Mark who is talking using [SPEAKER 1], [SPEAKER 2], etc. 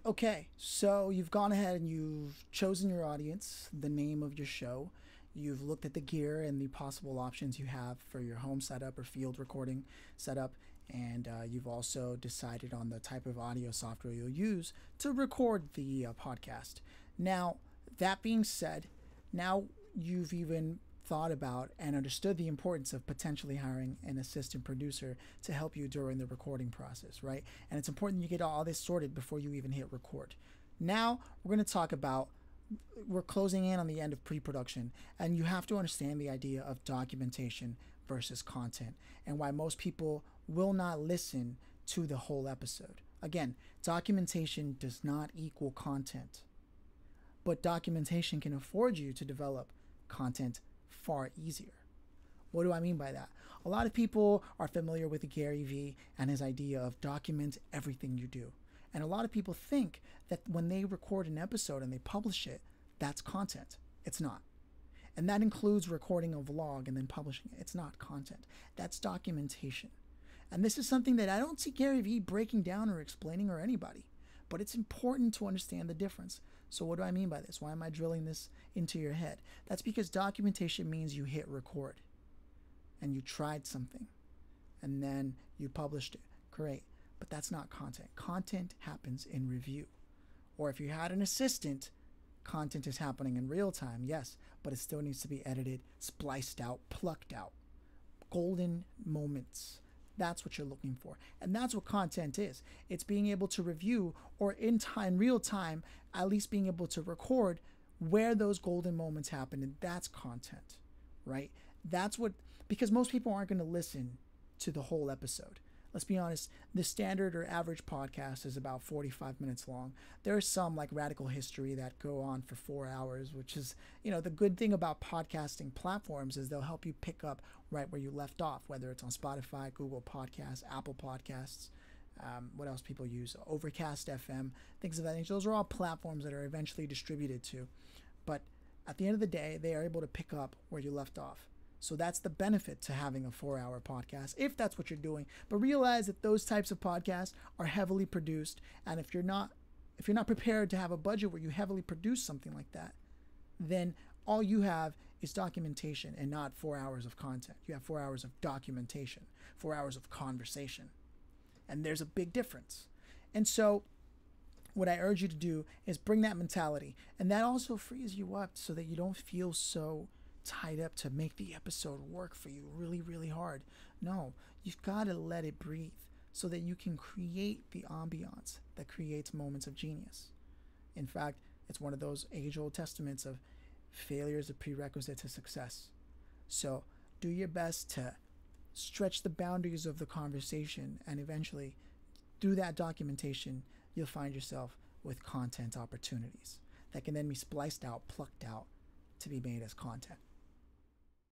[SPEAKER 1] Okay, so you've gone ahead and you've chosen your audience, the name of your show. You've looked at the gear and the possible options you have for your home setup or field recording setup, and you've also decided on the type of audio software you'll use to record the podcast. Now, that being said, now you've even thought about and understood the importance of potentially hiring an assistant producer to help you during the recording process, right? And it's important you get all this sorted before you even hit record. Now, we're going to talk about, we're closing in on the end of pre-production, and you have to understand the idea of documentation versus content and why most people will not listen to the whole episode. Again, documentation does not equal content, but documentation can afford you to develop content far easier. What do I mean by that? A lot of people are familiar with Gary Vee and his idea of document everything you do. And a lot of people think that when they record an episode and they publish it, that's content. It's not. And that includes recording a vlog and then publishing it. It's not content. That's documentation. And this is something that I don't see Gary Vee breaking down or explaining or anybody. But it's important to understand the difference. So what do I mean by this? Why am I drilling this into your head? That's because documentation means you hit record and you tried something and then you published it. Great. But that's not content. Content happens in review. Or if you had an assistant, content is happening in real time, yes, but it still needs to be edited, spliced out, plucked out. Golden moments. That's what you're looking for. And that's what content is. It's being able to review, or in time, real time, at least being able to record where those golden moments happen. And that's content, right? That's what, because most people aren't going to listen to the whole episode. Let's be honest, the standard or average podcast is about 45 minutes long. There are some like Radical History that go on for 4 hours, which is, the good thing about podcasting platforms is they'll help you pick up right where you left off, whether it's on Spotify, Google Podcasts, Apple Podcasts, what else people use, Overcast FM, things of that nature. Those are all platforms that are eventually distributed to. But at the end of the day, they are able to pick up where you left off. So that's the benefit to having a 4-hour podcast, if that's what you're doing. But realize that those types of podcasts are heavily produced. And if you're not prepared to have a budget where you heavily produce something like that, then all you have is documentation and not 4 hours of content. You have 4 hours of documentation, 4 hours of conversation. And there's a big difference. And so what I urge you to do is bring that mentality. And that also frees you up so that you don't feel so tied up to make the episode work for you really, really hard. No, you've got to let it breathe so that you can create the ambiance that creates moments of genius. In fact, it's one of those age-old testaments of failure is a prerequisite to success. So do your best to stretch the boundaries of the conversation, and eventually through that documentation, you'll find yourself with content opportunities that can then be spliced out, plucked out to be made as content.